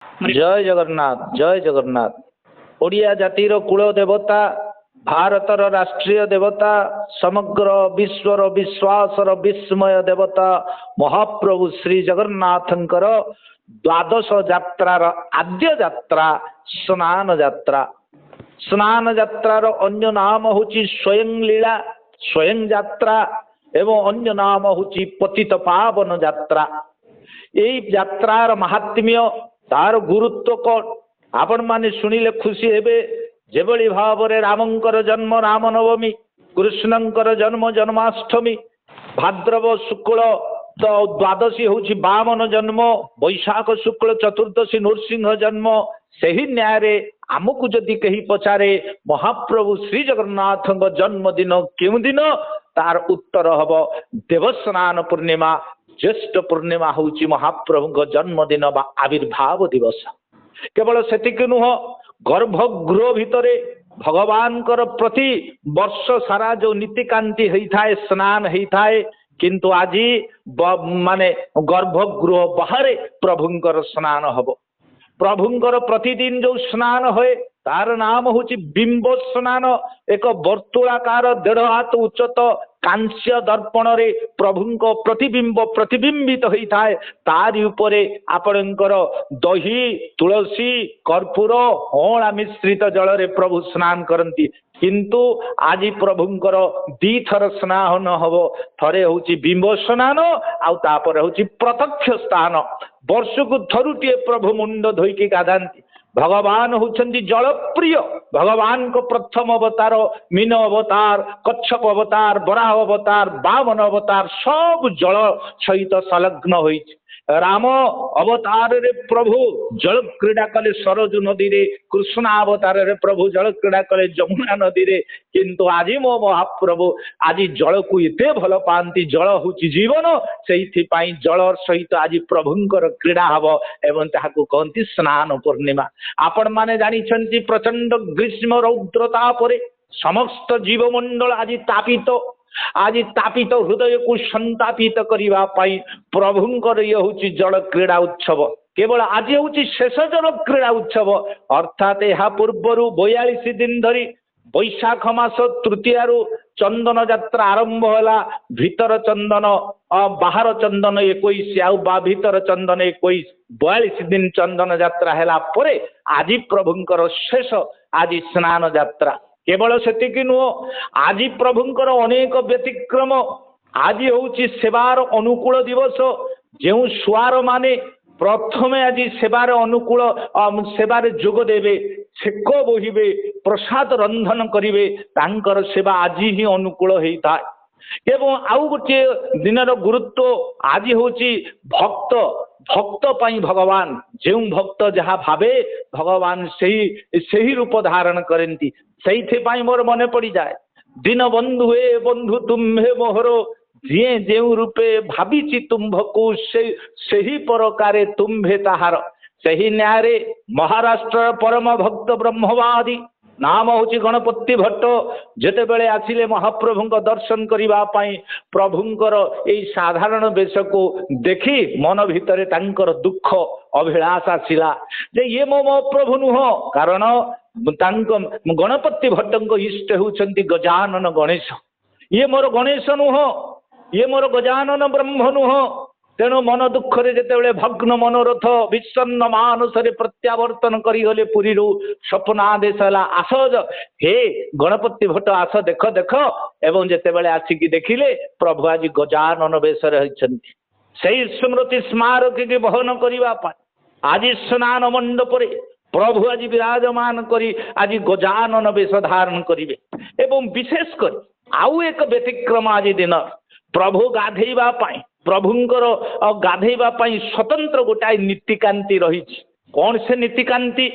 जय जगन्नाथ जय जगन्नाथ। ओडिया जातिर कूल देवता, भारतर राष्ट्रीय देवता, समग्र विश्वर विश्वासर विस्मय देवता महाप्रभु श्री जगन्नाथंकर द्वादश यात्रार आद्य यात्रा स्नान यात्रा। स्नान यात्रार अन्य नाम होची स्वयं लीला, स्वयं यात्रा एवं अन्य नाम होची पतित पावन यात्रा। यही यात्रार महात्म्य तार गुरुत्व कौन आपण माने शुणिले खुशी हेबे। जेभली भाव रे रामंकर जन्म रामनवमी, कृष्णंकर जन्म जन्माष्टमी, भाद्रव शुक्ल तो द्वादशी होची वामन जन्म, वैशाख शुक्ल चतुर्दशी नृसिंह जन्म। सही न्याय रे आमको जदि कही पचारे महाप्रभु श्री जगन्नाथ जन्मदिन केउ दिन, तार उत्तर हब देवस्नान पूर्णिमा। ज्येष्ठ पूर्णिमा होची महाप्रभु जन्मदिन बा आविर्भाव दिवस। केवल सेतिक नुह, गर्भगृह भितरे भगवान प्रति वर्ष सारा जो नीतिकांति होता है, स्नान होता है, किंतु आज माने गर्भगृह बाहर प्रभुंकर स्नान हब। प्रभुंकर प्रतिदिन जो स्नान होए तार नाम होची बिंब स्नान। एक वर्तुलाकार 1.5 हाथ उच्चत कांस्य दर्पण रे प्रभुंक प्रतिबिंब प्रतिबिंबित होता है। तारी उपरे आपणकर दही तुलसी कर्पूर अँला मिश्रित जल रे प्रभु स्नान करती। किंतु आज प्रभुंकर 2 थर स्नान हब। थरे होची बिंब स्नान आउ तापर होची प्रत्यक्ष स्नान। वर्षकु थरुटिए प्रभु मुंड धोईकी गाधांती। भगवान होचंदी जल प्रिय। भगवान को प्रथम अवतार मीन अवतार, कच्छप अवतार, बराह अवतार, वामन अवतार सब जल सहित संलग्न होइछ। राम अवतार रे प्रभु जल क्रीड़ा कले सरजू नदी रे, कृष्ण अवतार रे प्रभु जल क्रीड़ा कले जमुना नदी रे। किंतु आज मो महाप्रभु आज जल को एते भल पाती। जल होची जीवन, सेहिथि पाई जल सहित आज प्रभुंकर क्रीड़ा हब एवं ताहाकु कहंती स्नान पूर्णिमा। आपण माने जानी छंती प्रचंड ग्रीष्म रौद्रता परे समस्त जीवमंडल आज तापित। आज तापित हृदय को संतापित करिवा पाई प्रभुंकर ये होची जल क्रीड़ा उत्सव। केवल आज होची शेष जल क्रीड़ा उत्सव। अर्थात यह पूर्वर 42 दिन धरी बैशाख मास तृतीयु चंदन यात्रा आरंभ होला। भीतर चंदन बाहर चंदन 21 आउ बा भीतर चंदन 21, 42 दिन चंदन यात्रा हैला परे आज प्रभुंकर शेष आज स्नान यात्रा। केवल सेतिक नुह, आज प्रभुंकर अनेक व्यतिक्रम। आज होची सेवार अनुकूल दिवस। जो सुआर माने प्रथमे आज सेवार अनुकूल सेवार जोग देवे, छेक बोहिबे, प्रसाद रंधन करिवे, तांकर सेवा आज ही अनुकूल होता है। एवं आउ गोटे दिनर गुरुत्व आज होची भक्त। भक्त पाई भगवान जो भक्त जहाँ भावे भगवान सही रूप धारण करती। से मोर मन पड़ी जाए दिन बंधु हे बंधु तुम्हे मोहरो, जे जो रूपे भावी तुम्भको से प्रकारे तुम्भे ताहार। सही न्याय रे महाराष्ट्र परम भक्त ब्रह्मवादी नाम होची गणपति भट्ट जेते बेले आसिले महाप्रभु दर्शन करिबा पाई प्रभुंकर एई साधारण वेश को देखी मन भितरे तांकर दुख अभिलाष आसिला जे ये मो प्रभु नुह। कारण गणपति भट्ट इष्ट होचंती गजानन गणेश। ये मोर गणेश नुह, ये मोर गजानन ब्रह्म नुह। तेणु मन दुख रे जेतेबेले भग्न मनोरथ विषन्न मानसरे प्रत्यावर्तन करिगले पुरी स्वप्न आदेश हला आस हे गणपति भट्ट आस देख देख। एवं जेतेबेले आसिकी देखिले प्रभु आज गजानन वेशरे होइछन्ति। सेही स्मृति स्मारक के बहन करिबा पाई आज स्नान मंडप रे प्रभु आज विराजमान करी आज गजानन वेश धारण करिवे। एवं विशेष कर आउ एक व्यतिक्रम आज दिन प्रभु गाधेइबा पाई प्रभुंकर गाधेइबा पाई स्वतंत्र गोटाए नीतिकांति रही। कौन से नीतिकांति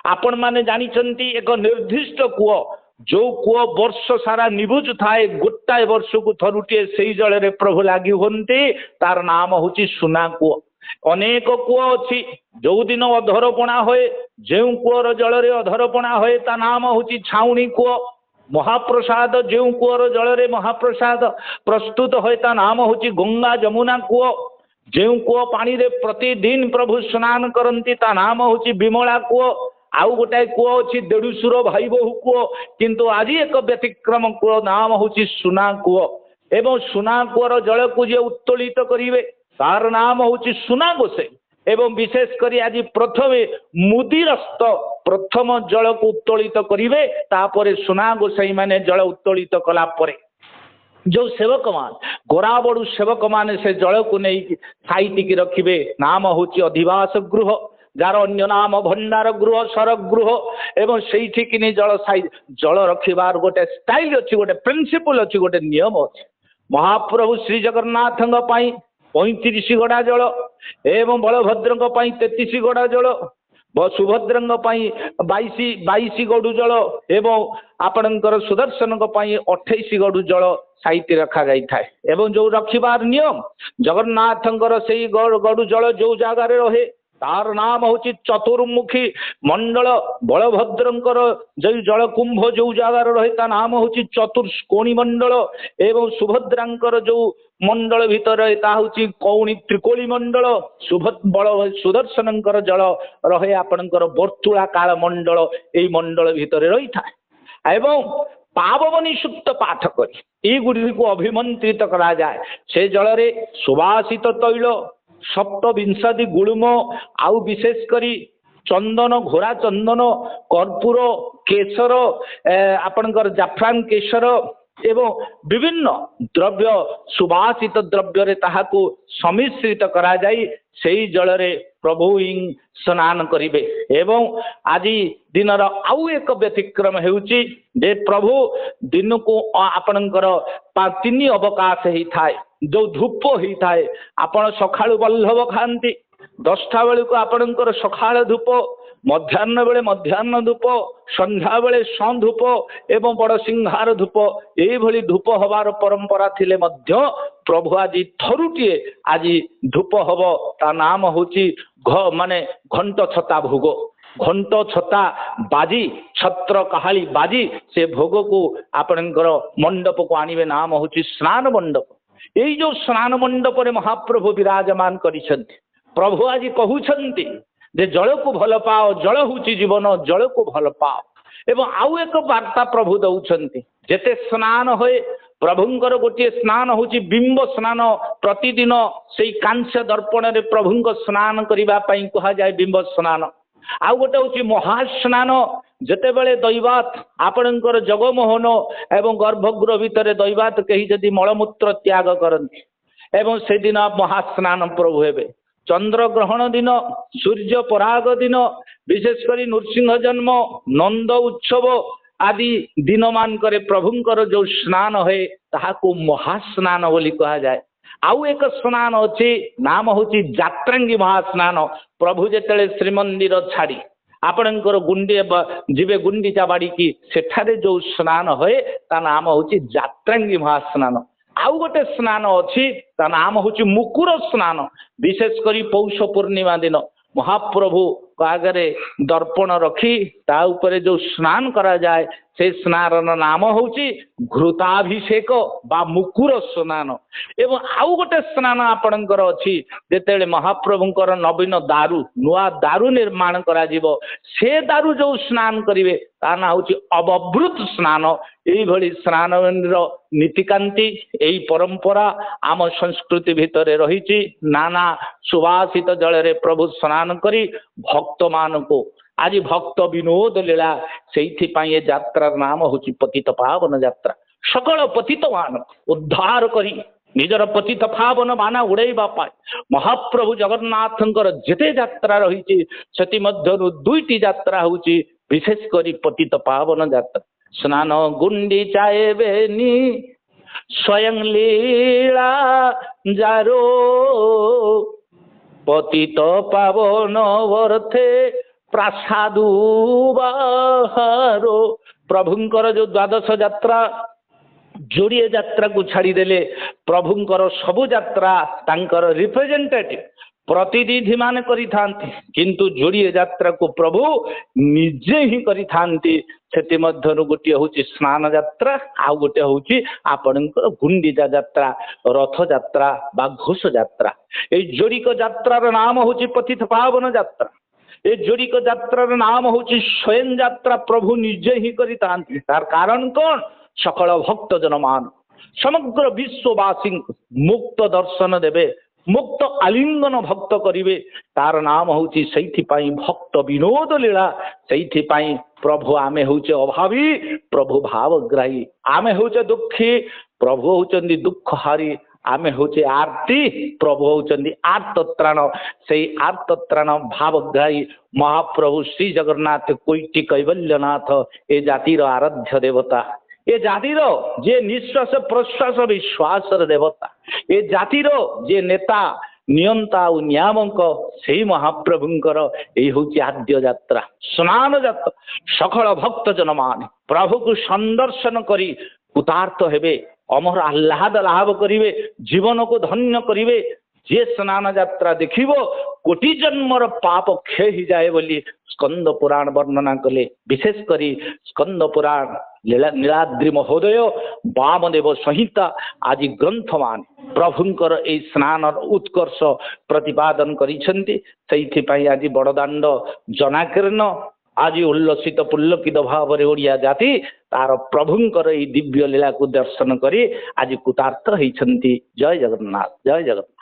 आपण माने जानिचंती? एक निर्दिष्ट कूଅ, जो कूଅ वर्ष सारा निबुज थाए, गोटाए वर्ष को थरुटिए सेई जल रे प्रभु लागी होंती, तार नाम होची सुना कूଅ। अनेक कूଅ अछि जो दिन अधरपणा होए, जो कूअर जल रे अधरपणा होए ता नाम होची छाउणी कूଅ। महाप्रसाद जो कूअर जल रे महाप्रसाद प्रस्तुत होता नाम होची गंगा जमुना कूଅ। जो कूह पानी रे प्रतिदिन प्रभु स्नान करती ता नाम हूँ विमला कूह आउ गोटाए कूह अच्छी देढ़शुर भाई बोहू कूह किंतु आज एक व्यतिक्रम कूह नाम हूँ सुना कूह एवं सुना कूहर जल को जे उत्तोलित करेंगे तार नाम हूँ सुना गोसाई एवं विशेषकर आज प्रथम मुदिरस्त प्रथम जल को उत्तोलित करेंगे तापर सुना गोसाई माने जल उत्तोलित कला परे जो सेवक मान गोरा बड़ू सेवक मान से जल को नहीं साइटिकी रखिए नाम हूँ अधिवास गृह जार अन्य नाम भंडार गृह सर गृह एवं से जल साइ जल रखिबार गोटे स्टाइल अच्छी गोटे प्रिंसिपल अच्छी गोटे नियम अच्छे महाप्रभु श्री जगन्नाथ 35 गड़ा जल एवं बलभद्र 33 गड़ा जल सुभद्र 22 गड़ू जल एवं आपणकर सुदर्शन 28 गड़ू जल साइट रखा जाई थाए एवं जो रखिबार नियम जगन्नाथंकर से गड़ू जल जो जगार रहे तार नाम हूँ चतुर्मुखी मंडल बलभद्रंकर जो जलकुंभ जो जगार रहे ता नाम हूँ चतुष्कोणी मंडल एवं सुभद्रांकर जो मंडल भितर हूँ कौणी त्रिकोणी मंडल सुदर्शन जल रहे आपणकर वर्तुलाकार मंडल यही मंडल भितर रही था एवं पावनी सुक्त पाठ कर गुड़ी को अभिमंत्रित करा जाए से जल रे सुवासित तैल सप्तविंशति गुळुम आउ विशेष करी चंदन घोड़ा चंदन कर्पूर केशर आपणकर जाफरान केशर एवं विभिन्न द्रव्य सुवासित द्रव्य रे ताहाको समिश्रित करा जाई सेही जल रे प्रभु स्नान करिवे एवं आज दिनर आउ एक व्यतिक्रम हेउची जे प्रभु दिन को आपणकर 3 अवकाश ही थाए जो धूप ही थाए आपण सखाळु बल्लभ खांती 10टा बेले को आपणकर सखाळ धूप मध्याह्न बेले मध्याह्न धूप संध्या बेले धूप एवं बड़ सिंहार धूप ये धूप हबार परंपरा थिले मध्य प्रभु आज थरुटीए आज धूप हब ता नाम होची माने घंट छता भोग घंट छता बाजी छत्र कहाली बाजी से भोग को आपणकर मंडप को आनिबे नाम होची स्नान मंडप यही जो स्नान मंडप रे महाप्रभु विराजमान करिसंती प्रभु आज कहउछंती जे जल को भल पाओ जल हूँ जीवन जल को भल पाओ एवं आउ एक वार्ता प्रभु दौरान जेते स्नान होए प्रभुंकर गोटे स्नान हूँ बिंब स्नान प्रतिदिन से कांस्य दर्पण रे प्रभुंक स्नान करने कह जाए बिंब स्नान आउ गोटे हूँ महास्नान जेते बेले दैवात आपणकर जगमोहन एवं गर्भगृह भितर दैवात कहीं जदि मलमूत्र त्याग करती एवं से दिन महास्नान प्रभु हेबे चंद्र ग्रहण दिन सूर्य पराग दिन विशेषकर नृसिंह जन्म नंद उत्सव आदि दिन मान करे प्रभुंकर जो स्नान है ताहाको महास्नान बोली कहा जाए आउ एक स्नान अच्छी नाम हूँ जात्रांगी महास्नान प्रभु जेते श्रीमंदिर छाड़ी आपणकर गुंडी जीवे गुंडीचा बाड़ी की सेठारे जो स्नान है ता नाम हूँ जात्रांगी महास्नान आउ गोटे स्नान अच्छी ता नाम हूँ मुकुर स्नान विशेषकर पौष पूर्णिमा दिन महाप्रभु आगे दर्पण रखी ता उपरे जो स्नान करा जाए से स्नान नाम हूँ घृताभिषेक बा मुकुर स्नान एवं आउ गोटे स्नान आपणकर अच्छी जेते महाप्रभुंकर नवीन दारू नुआ दारू निर्माण करा जीवो से दारू जो स्नान करिवे ता ना हूँ अवभृत स्नान यही स्नान नीतिकांति यही परंपरा आम संस्कृति भितर रही नाना सुवासित जल रे प्रभु स्नान करी भक्त मान को आज भक्त विनोद लीला से यात्रा नाम हूँ पतित पावन यात्रा सकल पतित मान उद्धार करी निजर पतित पावन बाना उड़ाइबा पाए महाप्रभु जगन्नाथंकर जेते यात्रा रही से दुईटी यात्रा हूँ विशेषकर पतित पावन यात्रा स्नान गुंडीचा बेनी स्वयं लीला जारो पतित पावन वर्थे प्रासादु बाहारो प्रभुंकर जो द्वादश यात्रा जोड़िए यात्रा को छाड़ी देले प्रभुंकर सबु यात्रा तांकर रिप्रेजेंटेटिव प्रतिनिधि मान करिथांती किंतु जोड़िए यात्रा को प्रभु निजे ही करिथांती सेति मध्यरु गोटे होची स्नान यात्रा आ गोटे होची आपणकर गुंडीचा यात्रा रथ यात्रा बा घोष यात्रा ए जोड़िक यात्रार नाम होची पतित पावन यात्रा ए जोड़िक यात्रार नाम होची स्वयं यात्रा प्रभु निजे ही करिथांती तार कारण कौन सकल भक्त जनमान समग्र विश्ववासी मुक्त दर्शन देवे मुक्त आलिंगन भक्त करिवे तार नाम होची सैथिपाई भक्त विनोद लीला सैथिपाई प्रभु आमे होचे अभावी प्रभु भावग्राही आमे होचे दुखी प्रभु होचंदी दुखहारी आमे होचे आरती प्रभु होचंदी आर्तत्राण से आर्तत्राण भावग्राही महाप्रभु श्री जगन्नाथ कोइटी कैवल्यनाथ ए जातिर आराध्य देवता ए जातिर जे निश्वास प्रश्वास विश्वास देवता ए जातिर जे नेता नियंता और नियामक से महाप्रभुंकर ये आद्य यात्रा स्नान यात्रा सकल भक्त जनमान प्रभु को संदर्शन करी कृतार्थ हेबे अमर आह्लाद लाभ करिवे जीवन को धन्य करिवे जे स्नान यात्रा देखिबो कोटि जन्मर पाप क्षय ही जाए बोली स्कंद पुराण वर्णना कले विशेष करी स्कंद पुराण नीलाद्रि महोदय वामदेव संहिता आदि ग्रंथ मान प्रभुंकर ए स्नान उत्कर्ष प्रतिपादन करिसेंति आज बड़दाण्ड जनाकीर्ण आज उल्लसित पुल्लकित भाव ओडिया जाति तार प्रभुंकर ए दिव्य लीला को दर्शन करी आज कृतार्थ होइछंती। जय जगन्नाथ जय जगन्नाथ।